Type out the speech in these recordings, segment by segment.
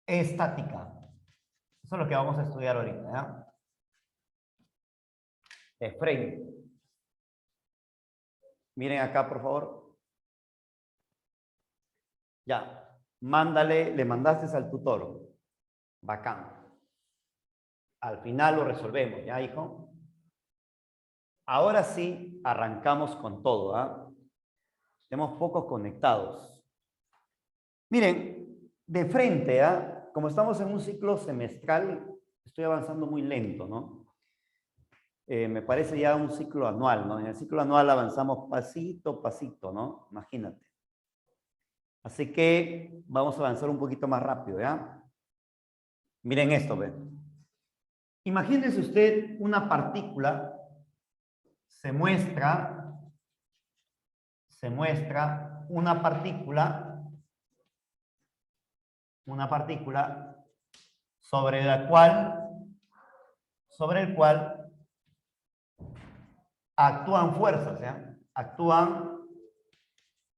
estática. Eso es lo que vamos a estudiar ahorita, ¿ya? Efraín. Miren acá, por favor. Ya. Mándale, le mandaste al tutor. Bacán. Al final lo resolvemos, ¿ya, hijo? Ahora sí, arrancamos con todo, ¿ah? Tenemos pocos conectados. Miren, de frente, ¿ah? Como estamos en un ciclo semestral, estoy avanzando muy lento, ¿no? Me parece ya un ciclo anual, ¿no? En el ciclo anual avanzamos pasito a pasito, ¿no? Imagínate. Así que vamos a avanzar un poquito más rápido, ¿ya? Miren esto, ¿ven? Imagínense usted una partícula, se muestra una partícula sobre el cual actúan fuerzas, ¿ya? Actúan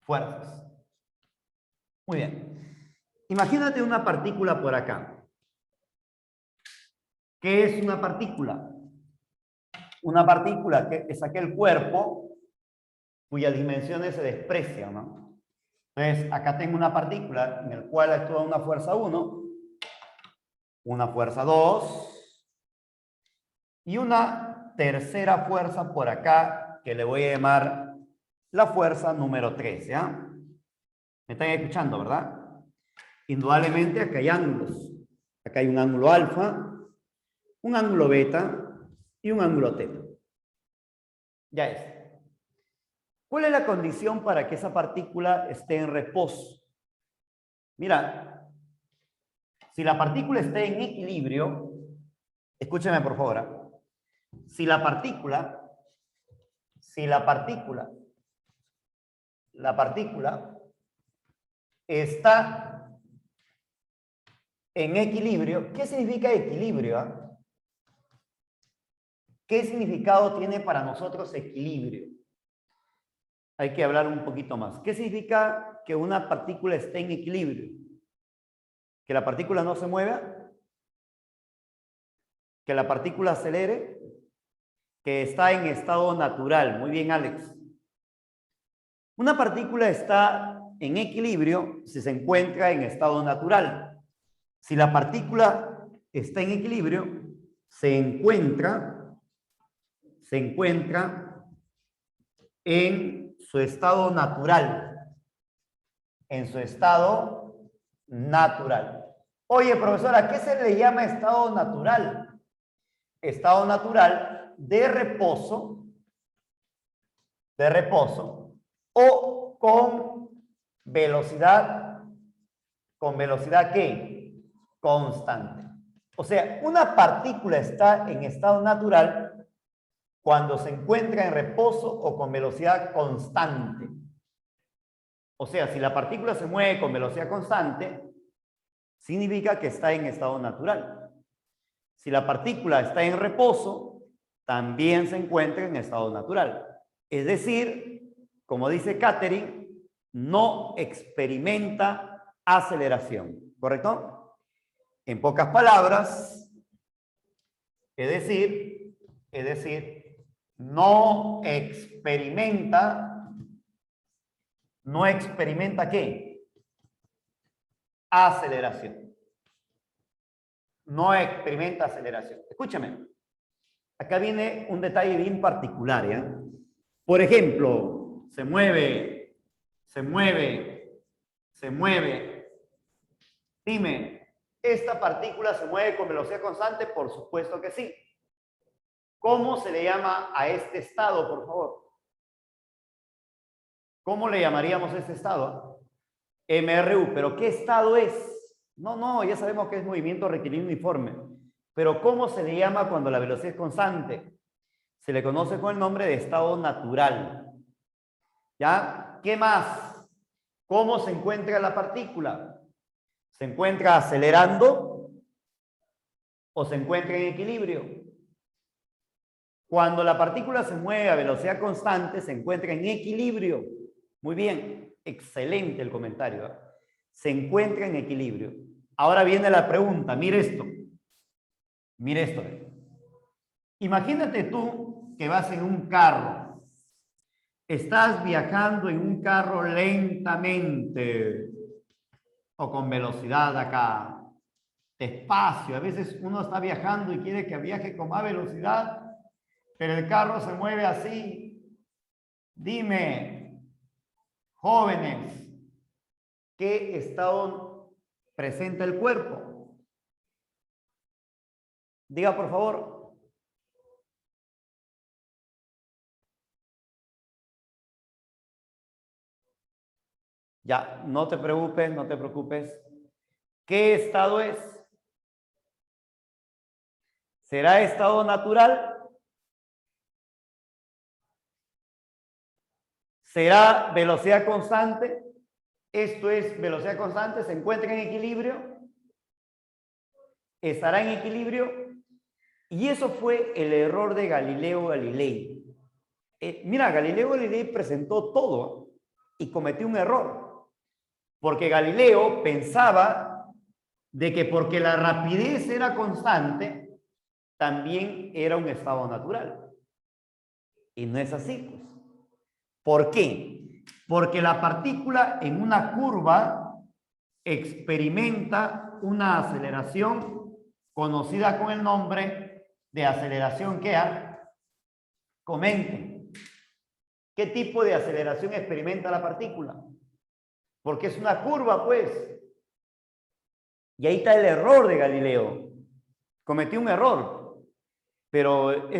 fuerzas. Muy bien. Imagínate una partícula por acá. ¿Qué es una partícula? Una partícula que es aquel cuerpo cuyas dimensiones se desprecian, ¿no? Entonces, acá tengo una partícula en el cual actúa una fuerza 1, una fuerza 2 y una tercera fuerza por acá que le voy a llamar la fuerza número 3, ¿ya? ¿Me están escuchando, verdad? Indudablemente acá hay ángulos. Acá hay un ángulo alfa, un ángulo beta y un ángulo teta. Ya es. ¿Cuál es la condición para que esa partícula esté en reposo? Mira, si la partícula está en equilibrio, escúcheme por favor, si la partícula está en equilibrio, ¿qué significa equilibrio? ¿Qué significado tiene para nosotros equilibrio? Hay que hablar un poquito más. ¿Qué significa que una partícula esté en equilibrio? ¿Que la partícula no se mueva? ¿Que la partícula acelere? Que está en estado natural. Muy bien, Alex. Una partícula está en equilibrio si se encuentra en estado natural. Si la partícula está en equilibrio, se encuentra en su estado natural. En su estado natural. Oye, profesora, ¿qué se le llama estado natural? Estado natural de reposo o con velocidad ¿qué? Constante. O sea, una partícula está en estado natural cuando se encuentra en reposo o con velocidad constante. O sea, si la partícula se mueve con velocidad constante, significa que está en estado natural. Si la partícula está en reposo, también se encuentra en estado natural. Es decir, como dice Catherine, no experimenta aceleración. ¿Correcto? En pocas palabras, es decir, no experimenta ¿qué? Aceleración. No experimenta aceleración. Escúchame. Acá viene un detalle bien particular, ¿ya? Por ejemplo, se mueve. Dime, ¿esta partícula se mueve con velocidad constante? Por supuesto que sí. ¿Cómo se le llama a este estado, por favor? ¿Cómo le llamaríamos a este estado? MRU. ¿Pero qué estado es? No, ya sabemos que es movimiento rectilíneo uniforme. Pero ¿cómo se le llama cuando la velocidad es constante? Se le conoce con el nombre de estado natural. ¿Ya? ¿Qué más? ¿Cómo se encuentra la partícula? ¿Se encuentra acelerando o se encuentra en equilibrio? Cuando la partícula se mueve a velocidad constante, se encuentra en equilibrio. Muy bien, excelente el comentario. Se encuentra en equilibrio. Ahora viene la pregunta, mire esto. Mire esto. Imagínate tú que vas en un carro. Estás viajando en un carro lentamente o con velocidad acá, despacio. A veces uno está viajando y quiere que viaje con más velocidad, pero el carro se mueve así. Dime, jóvenes, ¿qué estado presenta el cuerpo? Diga, por favor. Ya, no te preocupes, no te preocupes. ¿Qué estado es? ¿Será estado natural? ¿Será velocidad constante? Esto es velocidad constante, se encuentra en equilibrio. ¿Estará en equilibrio? Y eso fue el error de Galileo Galilei. Mira, Galileo Galilei presentó todo y cometió un error. Porque Galileo pensaba de que porque la rapidez era constante, también era un estado natural. Y no es así, pues. ¿Por qué? Porque la partícula en una curva experimenta una aceleración conocida con el nombre de aceleración ¿qué? Comenten. ¿Qué tipo de aceleración experimenta la partícula? Porque es una curva, pues. Y ahí está el error de Galileo. Cometió un error, pero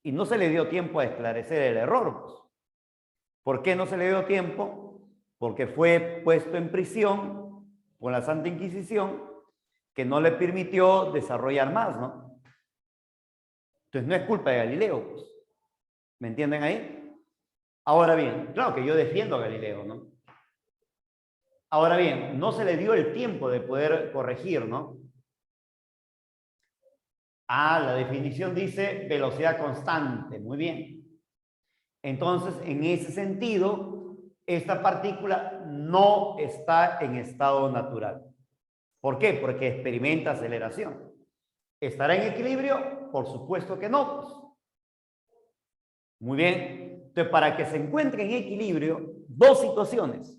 y no se le dio tiempo a esclarecer el error, pues. ¿Por qué no se le dio tiempo? Porque fue puesto en prisión por la Santa Inquisición, que no le permitió desarrollar más, ¿no? Entonces no es culpa de Galileo, pues. ¿Me entienden ahí? Ahora bien, claro que yo defiendo a Galileo, ¿no? Ahora bien, no se le dio el tiempo de poder corregir, ¿no? Ah, la definición dice velocidad constante, muy bien. Entonces, en ese sentido, esta partícula no está en estado natural. ¿Por qué? Porque experimenta aceleración. ¿Estará en equilibrio? Por supuesto que no, pues. Muy bien. Entonces, para que se encuentre en equilibrio, dos situaciones.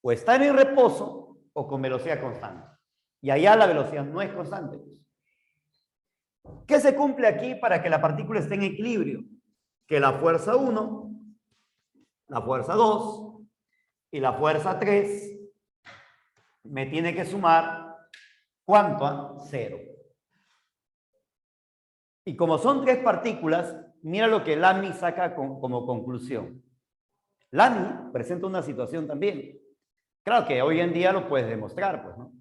O estar en reposo o con velocidad constante. Y allá la velocidad no es constante, pues. ¿Qué se cumple aquí para que la partícula esté en equilibrio? Que la fuerza 1, la fuerza 2 y la fuerza 3 me tiene que sumar, ¿cuánto? 0. Y como son tres partículas, mira lo que Lamy saca como conclusión. Lamy presenta una situación también. Claro que hoy en día lo puedes demostrar, pues, ¿no?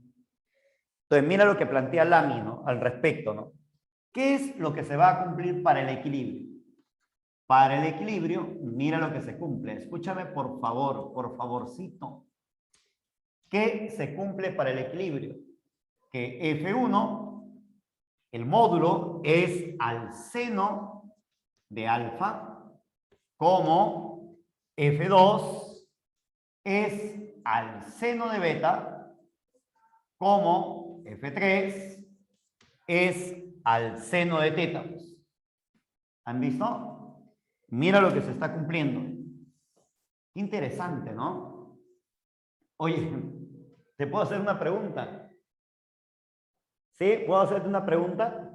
Entonces, mira lo que plantea Lamy, ¿no? Al respecto, ¿no? ¿Qué es lo que se va a cumplir para el equilibrio? Para el equilibrio, mira lo que se cumple. Escúchame, por favor, por favorcito. ¿Qué se cumple para el equilibrio? Que F1, el módulo, es al seno de alfa, como F2 es al seno de beta, como F3 es al seno de teta. ¿Han visto? Mira lo que se está cumpliendo. Interesante, ¿no? Oye, ¿te puedo hacer una pregunta? ¿Sí? ¿Puedo hacerte una pregunta?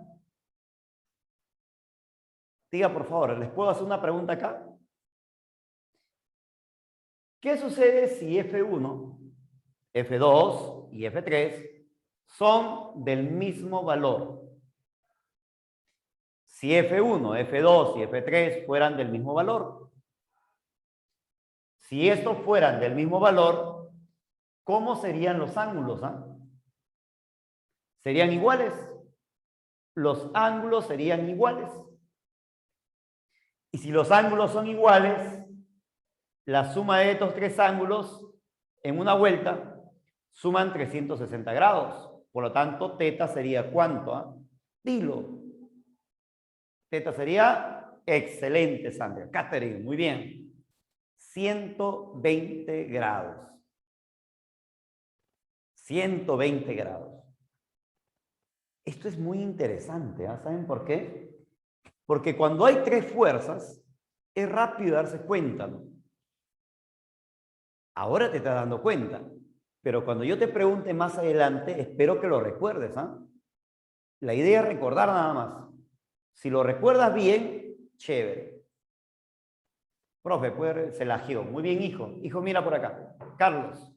Diga, por favor, ¿les puedo hacer una pregunta acá? ¿Qué sucede si F1, F2 y F3 son del mismo valor? Si F1, F2 y F3 fueran del mismo valor. Si estos fueran del mismo valor, ¿cómo serían los ángulos? ¿Serían iguales? Los ángulos serían iguales. Y si los ángulos son iguales, la suma de estos tres ángulos en una vuelta suman 360 grados. Por lo tanto, teta sería ¿cuánto? Dilo. Teta sería excelente, Sandra. Catherine, muy bien. 120 grados. 120 grados. Esto es muy interesante, ¿eh? ¿Saben por qué? Porque cuando hay tres fuerzas, es rápido darse cuenta, ¿no? Ahora te estás dando cuenta, pero cuando yo te pregunte más adelante, espero que lo recuerdes, ¿ah? La idea es recordar nada más. Si lo recuerdas bien, chévere. Profe, se lagió. Muy bien, hijo. Hijo, mira por acá. Carlos,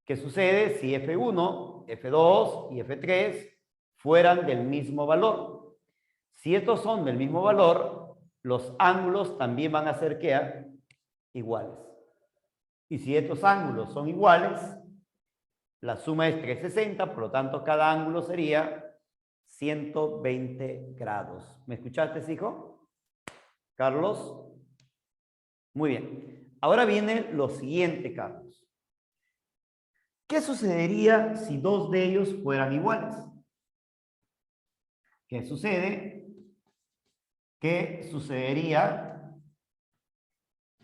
¿qué sucede si F1, F2 y F3 fueran del mismo valor? Si estos son del mismo valor, los ángulos también van a ser, ¿qué? Iguales. Y si estos ángulos son iguales, la suma es 360, por lo tanto, cada ángulo sería 120 grados. ¿Me escuchaste, hijo? Carlos. Muy bien. Ahora viene lo siguiente, Carlos. ¿Qué sucedería si dos de ellos fueran iguales? ¿Qué sucede? ¿Qué sucedería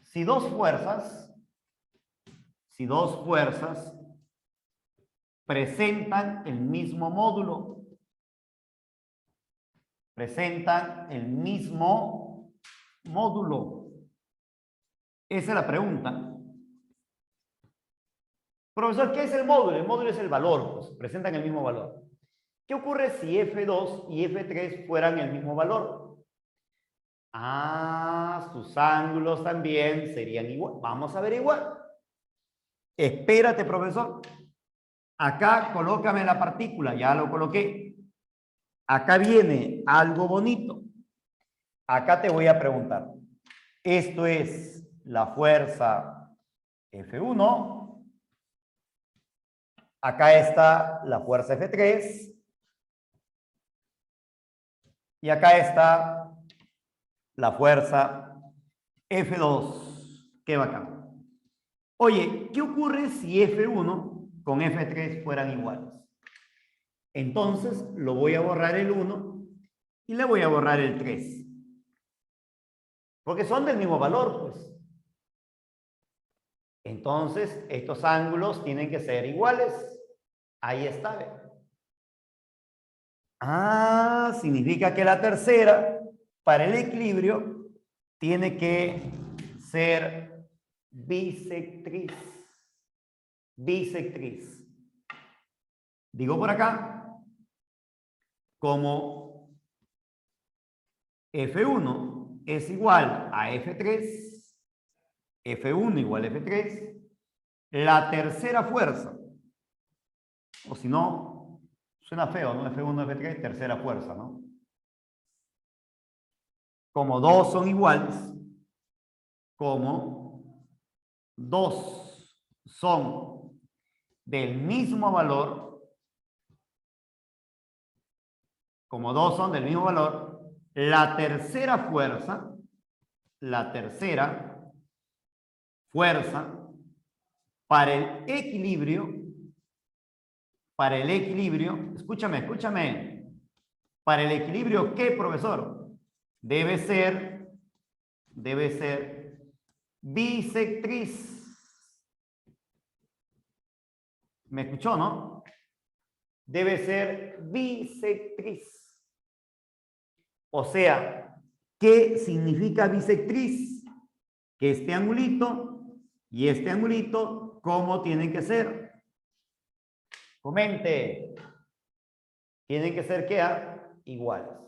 si dos fuerzas presentan el mismo módulo? Presentan el mismo módulo. Esa es la pregunta. Profesor, ¿qué es el módulo? El módulo es el valor, pues, presentan el mismo valor. ¿Qué ocurre si F2 y F3 fueran el mismo valor? Ah, sus ángulos también serían igual. Vamos a averiguar. Espérate, profesor. Acá colócame la partícula, ya lo coloqué. Acá viene algo bonito. Acá te voy a preguntar. Esto es la fuerza F1. Acá está la fuerza F3. Y acá está la fuerza F2. Qué bacán. Oye, ¿qué ocurre si F1 con F3 fueran iguales? Entonces, lo voy a borrar el 1 y le voy a borrar el 3. Porque son del mismo valor, pues. Entonces, estos ángulos tienen que ser iguales. Ahí está, ¿ve? Ah, significa que la tercera, para el equilibrio, tiene que ser bisectriz. Bisectriz. Digo por acá, como F1 es igual a F3, F1 igual a F3, la tercera fuerza, o si no, suena feo, ¿no? F1, F3, tercera fuerza, ¿no? Como dos son iguales, como dos son del mismo valor, como dos son del mismo valor, la tercera fuerza para el equilibrio, escúchame, para el equilibrio, ¿qué, profesor? Debe ser bisectriz. ¿Me escuchó, no? Debe ser bisectriz. O sea, ¿qué significa bisectriz? Que este angulito y este angulito, ¿cómo tienen que ser? Comente. Tienen que ser, ¿qué? Iguales.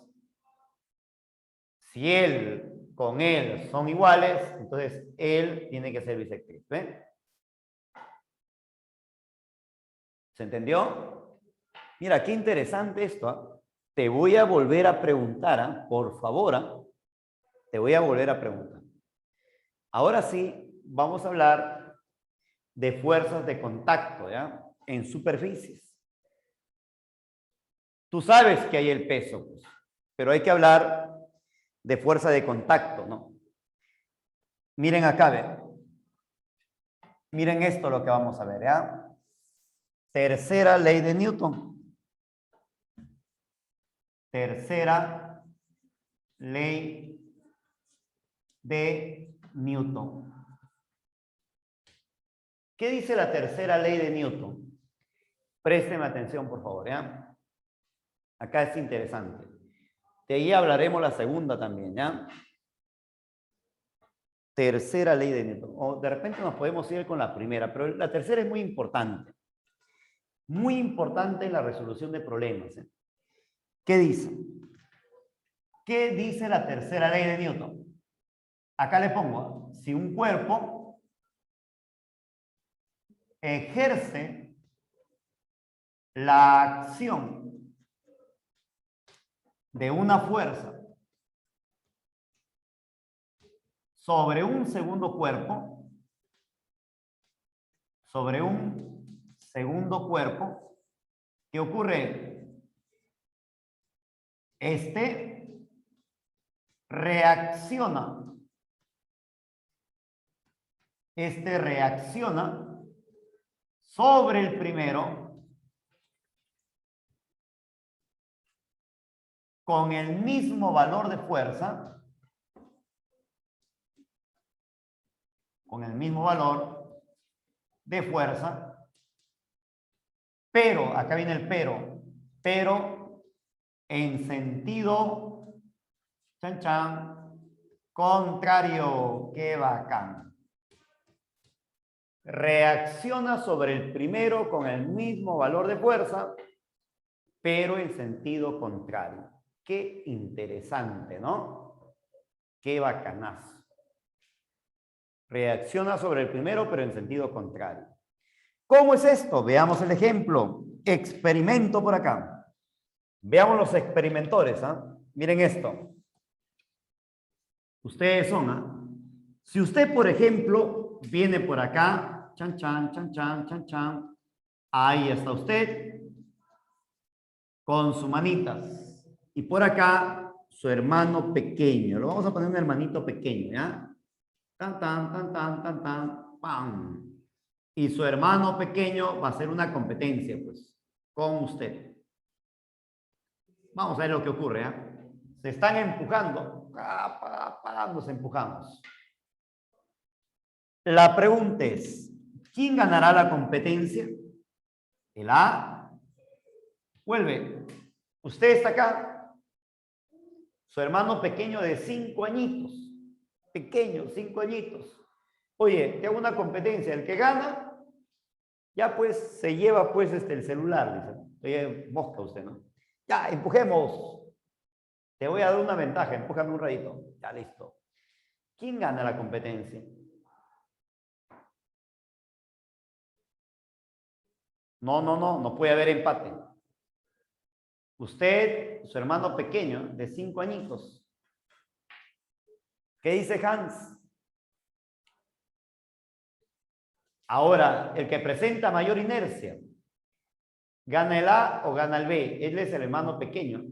Si él con él son iguales, entonces él tiene que ser bisectriz. ¿Ven? ¿Se entendió? Mira, qué interesante esto, ¿eh? Te voy a volver a preguntar, ¿eh? Por favor, ¿eh? Te voy a volver a preguntar. Ahora sí, vamos a hablar de fuerzas de contacto, ¿ya? En superficies. Tú sabes que hay el peso, pues, pero hay que hablar de fuerza de contacto, ¿no? Miren acá, ¿ve? Miren esto lo que vamos a ver, ¿ya? Tercera ley de Newton. Tercera ley de Newton. ¿Qué dice la tercera ley de Newton? Présteme atención, por favor, ¿ya? Acá es interesante. De ahí hablaremos la segunda también, ¿ya? Tercera ley de Newton. O de repente nos podemos ir con la primera, pero la tercera es muy importante. Muy importante en la resolución de problemas, ¿eh? ¿Qué dice? ¿Qué dice la tercera ley de Newton? Acá le pongo, si un cuerpo ejerce la acción de una fuerza sobre un segundo cuerpo, ¿qué ocurre? Este reacciona sobre el primero con el mismo valor de fuerza, pero, acá viene el pero en sentido, chan chan, contrario. ¡Qué bacán! Reacciona sobre el primero con el mismo valor de fuerza, pero en sentido contrario. Qué interesante, ¿no? Qué bacanazo. Reacciona sobre el primero, pero en sentido contrario. ¿Cómo es esto? Veamos el ejemplo. Experimento por acá. Veamos los experimentores, ¿ah? Miren esto. Ustedes son, ¿ah? Si usted, por ejemplo, viene por acá, chan, chan, chan, chan, chan, chan, ahí está usted, con sus manitas. Y por acá, su hermano pequeño. Lo vamos a poner un hermanito pequeño, ¿ya? Tan, tan, tan, tan, tan, tan, pam. Y su hermano pequeño va a hacer una competencia, pues, con usted. Vamos a ver lo que ocurre, ¿eh? Se están empujando. Nos empujamos. La pregunta es, ¿quién ganará la competencia? ¿El A o el B? Usted está acá. Su hermano pequeño de 5 añitos. Pequeño, 5 añitos. Oye, te hago una competencia. El que gana, ya pues se lleva pues el celular. Dice. Oye, mosca usted, ¿no? Ya, empujemos. Te voy a dar una ventaja. Empújame un ratito. Ya, listo. ¿Quién gana la competencia? No puede haber empate. Usted, su hermano pequeño, de 5 añitos. ¿Qué dice Hans? Ahora, el que presenta mayor inercia, ¿gana el A o gana el B? Él es el hermano pequeño.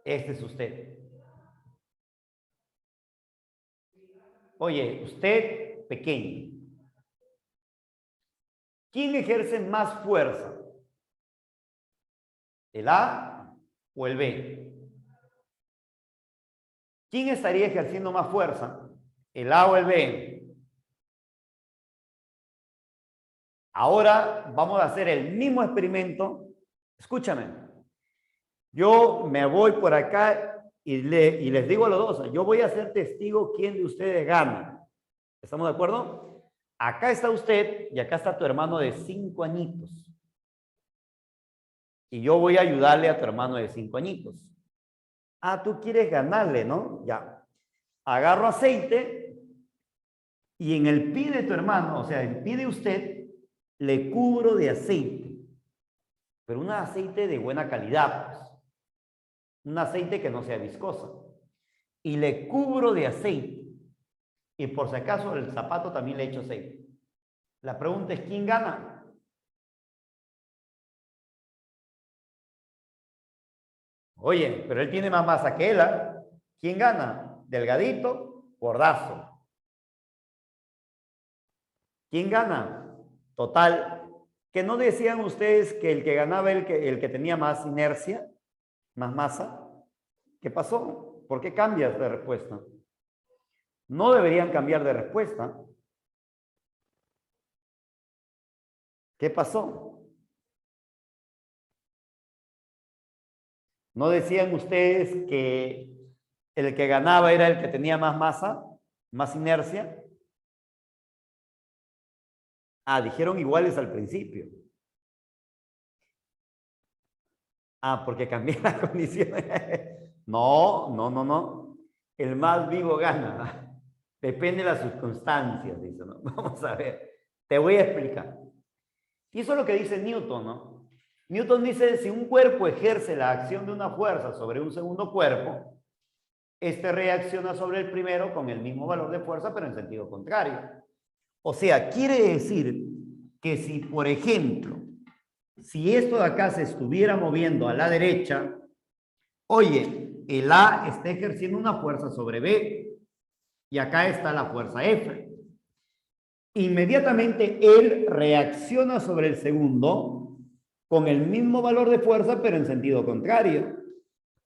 Este es usted. Oye, usted pequeño. ¿Quién ejerce más fuerza? ¿El A o el B? ¿Quién estaría ejerciendo más fuerza? ¿El A o el B? Ahora vamos a hacer el mismo experimento. Escúchame. Yo me voy por acá y les digo a los dos, yo voy a ser testigo quién de ustedes gana. ¿Estamos de acuerdo? Acá está usted y acá está tu hermano de 5 añitos. Y yo voy a ayudarle a tu hermano de 5 añitos. Ah, tú quieres ganarle, ¿no? Ya. Agarro aceite y en el pie de tu hermano, o sea, en el pie de usted, le cubro de aceite. Pero un aceite de buena calidad, pues. Un aceite que no sea viscoso. Y le cubro de aceite. Y por si acaso el zapato también le echo aceite. La pregunta es, ¿quién gana? Oye, pero él tiene más masa que él, ¿eh? ¿Quién gana? Delgadito, gordazo. ¿Quién gana? Total. ¿Que no decían ustedes que el que ganaba el que tenía más inercia, más masa? ¿Qué pasó? ¿Por qué cambias de respuesta? No deberían cambiar de respuesta. ¿Qué pasó? ¿No decían ustedes que el que ganaba era el que tenía más masa, más inercia? Ah, dijeron iguales al principio. Ah, porque cambié las condiciones. No. El más vivo gana. Depende de las circunstancias, dice, ¿no? Vamos a ver. Te voy a explicar. Y eso es lo que dice Newton, ¿no? Newton dice, si un cuerpo ejerce la acción de una fuerza sobre un segundo cuerpo, este reacciona sobre el primero con el mismo valor de fuerza, pero en sentido contrario. O sea, quiere decir que si, por ejemplo, si esto de acá se estuviera moviendo a la derecha, oye, el A está ejerciendo una fuerza sobre B y acá está la fuerza F. Inmediatamente él reacciona sobre el segundo con el mismo valor de fuerza, pero en sentido contrario.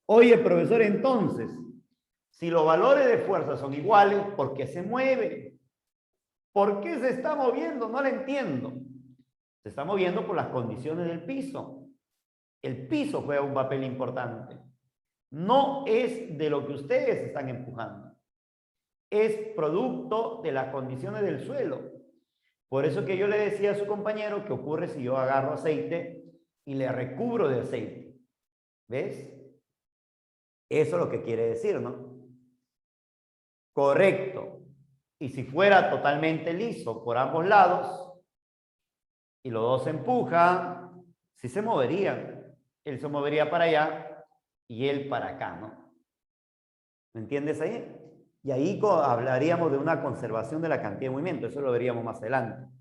Oye, profesor, entonces, si los valores de fuerza son iguales, ¿por qué se mueve? ¿Por qué se está moviendo? No lo entiendo. Se está moviendo por las condiciones del piso. El piso juega un papel importante. No es de lo que ustedes están empujando. Es producto de las condiciones del suelo. Por eso que yo le decía a su compañero que ocurre si yo agarro aceite y le recubro de aceite. ¿Ves? Eso es lo que quiere decir, ¿no? Correcto. Y si fuera totalmente liso por ambos lados y los dos se empujan, sí se moverían. Él se movería para allá y él para acá, ¿no? ¿Me entiendes ahí? Y ahí hablaríamos de una conservación de la cantidad de movimiento. Eso lo veríamos más adelante.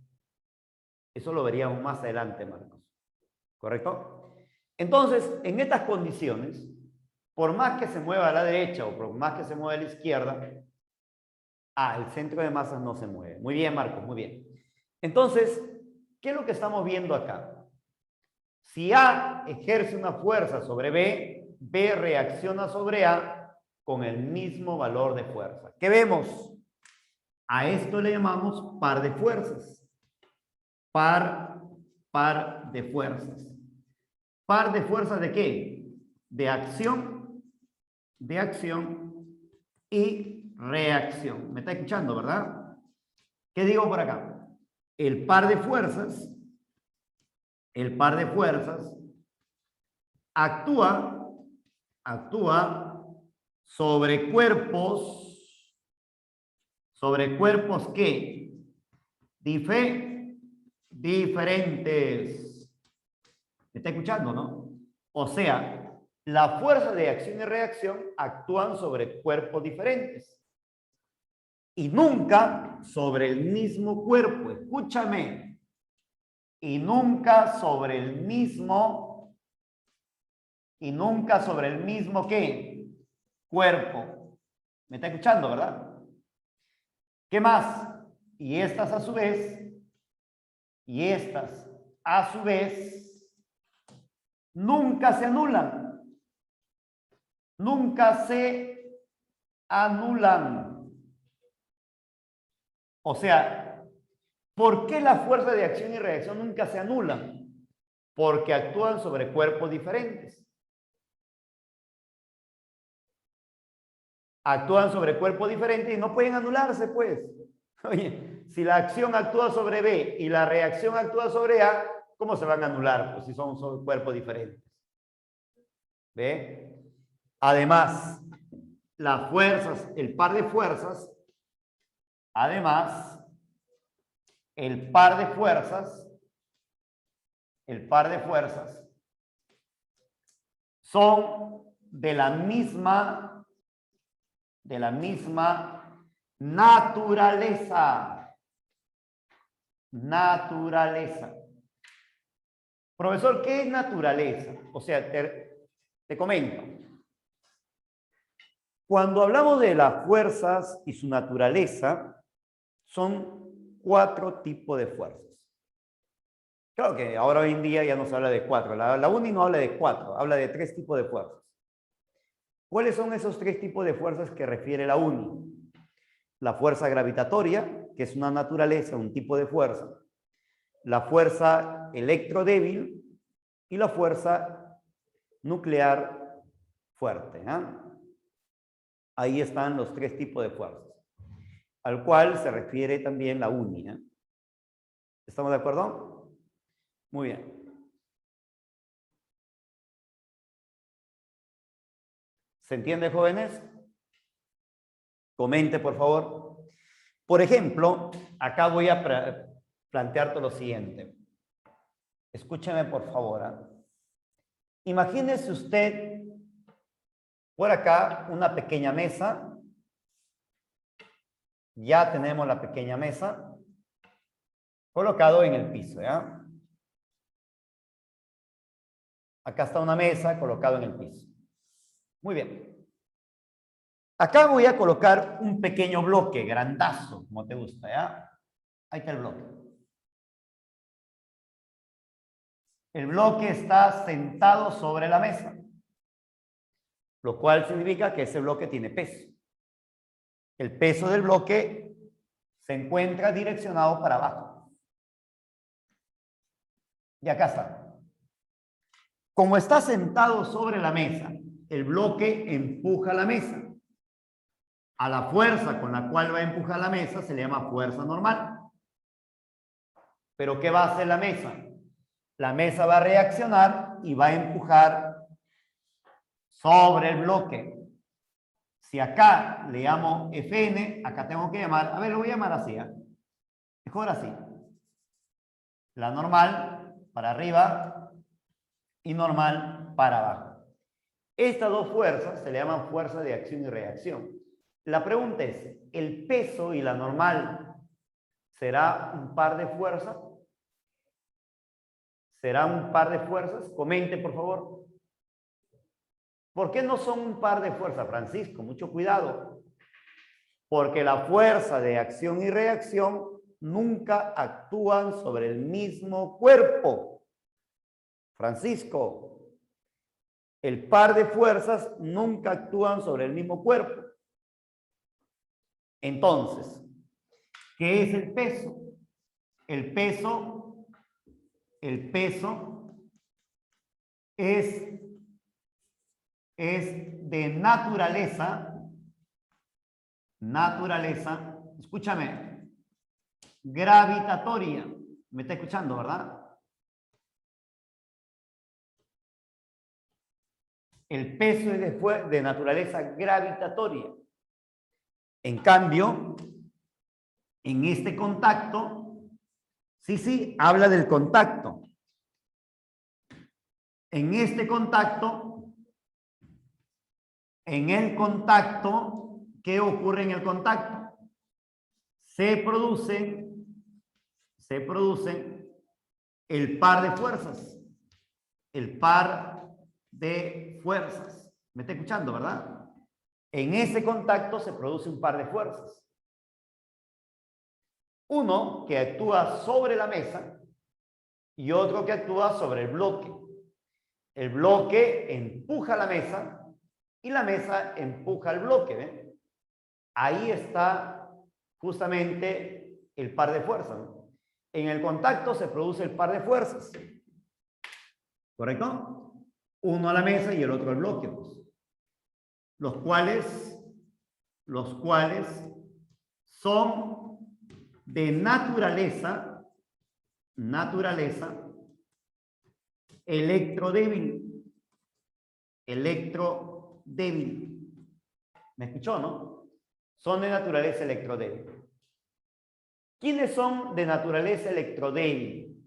Eso lo veríamos más adelante, Marcos. ¿Correcto? Entonces, en estas condiciones, por más que se mueva a la derecha o por más que se mueva a la izquierda, el centro de masas no se mueve. Muy bien, Marcos, muy bien. Entonces, ¿qué es lo que estamos viendo acá? Si A ejerce una fuerza sobre B, B reacciona sobre A con el mismo valor de fuerza. ¿Qué vemos? A esto le llamamos par de fuerzas. Par de fuerzas. ¿Par de fuerzas de qué? De acción y reacción. ¿Me está escuchando, verdad? ¿Qué digo por acá? El par de fuerzas actúa sobre cuerpos ¿qué? Diferentes. ¿Me está escuchando, no? O sea, las fuerzas de acción y reacción actúan sobre cuerpos diferentes y nunca sobre el mismo cuerpo. Escúchame. Y nunca sobre el mismo ¿qué? Cuerpo. ¿Me está escuchando, verdad? ¿Qué más? Y estas a su vez, nunca se anulan. Nunca se anulan. O sea, ¿por qué las fuerzas de acción y reacción nunca se anulan? Porque actúan sobre cuerpos diferentes. Actúan sobre cuerpos diferentes y no pueden anularse, pues. Oye, si la acción actúa sobre B y la reacción actúa sobre A, ¿cómo se van a anular? Pues si son cuerpos diferentes. ¿Ve? Además, las fuerzas, el par de fuerzas, son de la misma naturaleza. Profesor, ¿qué es naturaleza? O sea, te comento. Cuando hablamos de las fuerzas y su naturaleza, son 4 tipos de fuerzas. Claro que ahora hoy en día ya no se habla de 4. La UNI no habla de 4, habla de 3 tipos de fuerzas. ¿Cuáles son esos 3 tipos de fuerzas que refiere la UNI? La fuerza gravitatoria, que es una naturaleza, un tipo de fuerza. La fuerza electrodébil y la fuerza nuclear fuerte. Ahí están los 3 tipos de fuerzas, al cual se refiere también la uni. ¿Estamos de acuerdo? Muy bien. ¿Se entiende, jóvenes? Comente, por favor. Por ejemplo, acá voy a plantearte lo siguiente. Escúcheme, por favor. Imagínese usted por acá una pequeña mesa. Ya tenemos la pequeña mesa colocado en el piso, ¿ya? Acá está una mesa colocado en el piso. Muy bien. Acá voy a colocar un pequeño bloque, grandazo, como te gusta, ¿ya? Ahí está el bloque. El bloque está sentado sobre la mesa, lo cual significa que ese bloque tiene peso. El peso del bloque se encuentra direccionado para abajo. Y acá está. Como está sentado sobre la mesa, el bloque empuja la mesa. A la fuerza con la cual va a empujar la mesa se le llama fuerza normal. ¿Pero qué va a hacer la mesa? La mesa va a reaccionar y va a empujar sobre el bloque. Si acá le llamo Fn, acá tengo que llamar, a ver, lo voy a llamar así, ¿eh? Mejor así. La normal para arriba y normal para abajo. Estas dos fuerzas se le llaman fuerza de acción y reacción. La pregunta es, ¿el peso y la normal será un par de fuerzas? ¿Será un par de fuerzas? Comente, por favor. ¿Por qué no son un par de fuerzas, Francisco? Mucho cuidado. Porque la fuerza de acción y reacción nunca actúan sobre el mismo cuerpo. Francisco, el par de fuerzas nunca actúan sobre el mismo cuerpo. Entonces, ¿qué es el peso? El peso es de naturaleza, escúchame, gravitatoria. ¿Me está escuchando, verdad? El peso es de naturaleza gravitatoria. En cambio, en este contacto, sí, habla del contacto. En este contacto, ¿qué ocurre en el contacto? Se produce el par de fuerzas. El par de fuerzas. ¿Me está escuchando, verdad? En ese contacto se produce un par de fuerzas. Uno que actúa sobre la mesa y otro que actúa sobre el bloque. El bloque empuja la mesa y la mesa empuja el bloque. ¿Ven? Ahí está justamente el par de fuerzas, ¿no? En el contacto se produce el par de fuerzas. ¿Correcto? Uno a la mesa y el otro al bloque, pues. Los cuales son de naturaleza electrodébil. ¿Me escuchó, no? Son de naturaleza electrodébil. ¿Quiénes son de naturaleza electrodébil?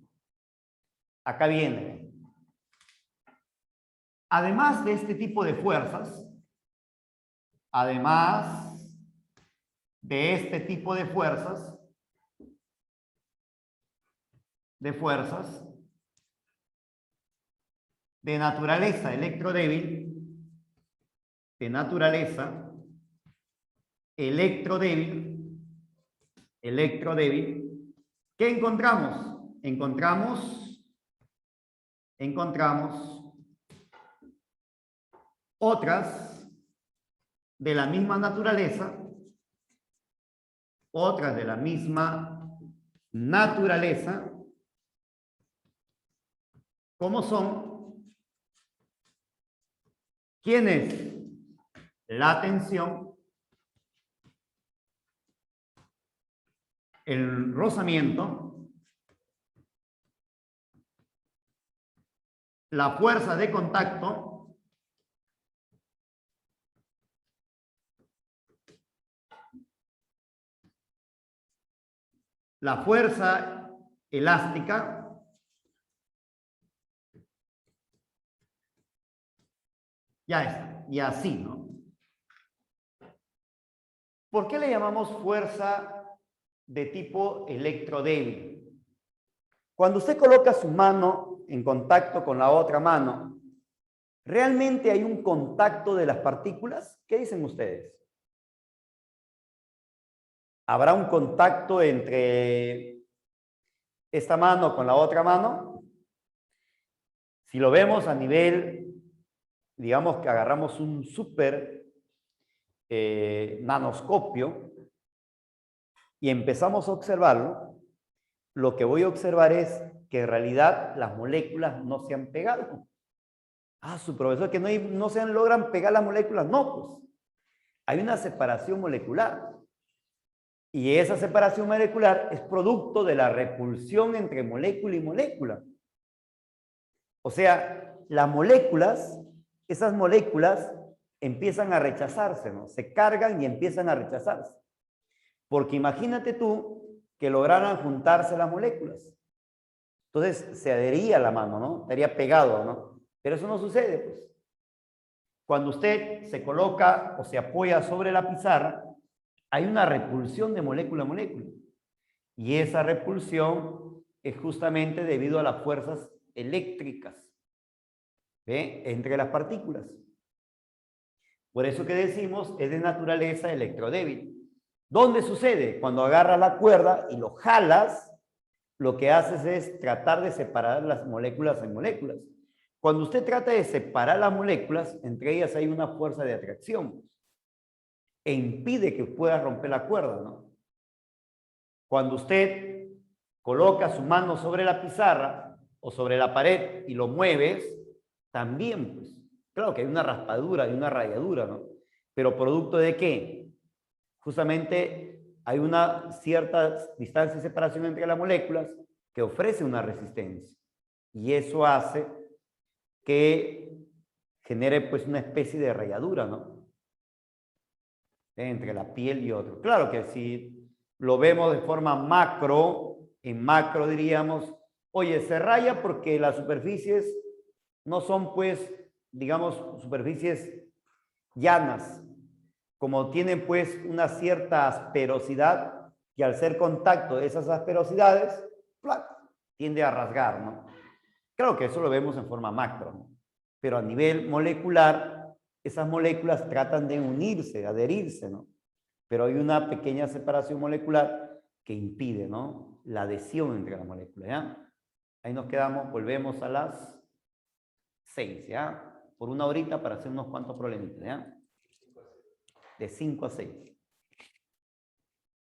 Acá viene. Además de este tipo de fuerzas, de naturaleza electrodébil, ¿qué encontramos? Encontramos otras de la misma naturaleza, como son ¿Quién es? La tensión, el rozamiento, la fuerza de contacto, la fuerza elástica, ya está, y así, ¿no? ¿Por qué le llamamos fuerza de tipo electrodébil? Cuando usted coloca su mano en contacto con la otra mano, ¿realmente hay un contacto de las partículas? ¿Qué dicen ustedes? ¿Habrá un contacto entre esta mano con la otra mano? Si lo vemos a nivel, digamos que agarramos un súper nanoscopio y empezamos a observarlo, lo que voy a observar es que en realidad las moléculas no se han pegado. Ah, su profesor, que no se logran pegar las moléculas. No, pues hay una separación molecular. Y esa separación molecular es producto de la repulsión entre molécula y molécula. O sea, las moléculas, esas moléculas empiezan a rechazarse, ¿no? Se cargan y empiezan a rechazarse. Porque imagínate tú que lograran juntarse las moléculas. Entonces se adhería a la mano, ¿no? Estaría pegado, ¿no? Pero eso no sucede, pues. Cuando usted se coloca o se apoya sobre la pizarra, hay una repulsión de molécula a molécula. Y esa repulsión es justamente debido a las fuerzas eléctricas, ¿ve? Entre las partículas. Por eso que decimos es de naturaleza electrodébil. ¿Dónde sucede? Cuando agarras la cuerda y lo jalas, lo que haces es tratar de separar las moléculas en moléculas. Cuando usted trata de separar las moléculas, entre ellas hay una fuerza de atracción e impide que pueda romper la cuerda, ¿no? Cuando usted coloca su mano sobre la pizarra o sobre la pared y lo mueves, también, pues, claro que hay una raspadura, hay una rayadura, ¿no? Pero ¿producto de qué? Justamente hay una cierta distancia de separación entre las moléculas que ofrece una resistencia. Y eso hace que genere, pues, una especie de rayadura, ¿no? Entre la piel y otro. Claro que si lo vemos de forma macro, en macro diríamos, oye, se raya porque las superficies no son, pues, digamos, superficies llanas, como tienen, pues, una cierta asperosidad, que al ser contacto de esas asperosidades, ¡plac!, tiende a rasgar, ¿no? Claro que eso lo vemos en forma macro, ¿no? Pero a nivel molecular, esas moléculas tratan de unirse, adherirse, ¿no? Pero hay una pequeña separación molecular que impide, ¿no?, la adhesión entre las moléculas, ¿ya? Ahí nos quedamos, volvemos a las 6, ¿ya? Por una horita para hacer unos cuantos problemitas, ¿ya? De 5 a 6.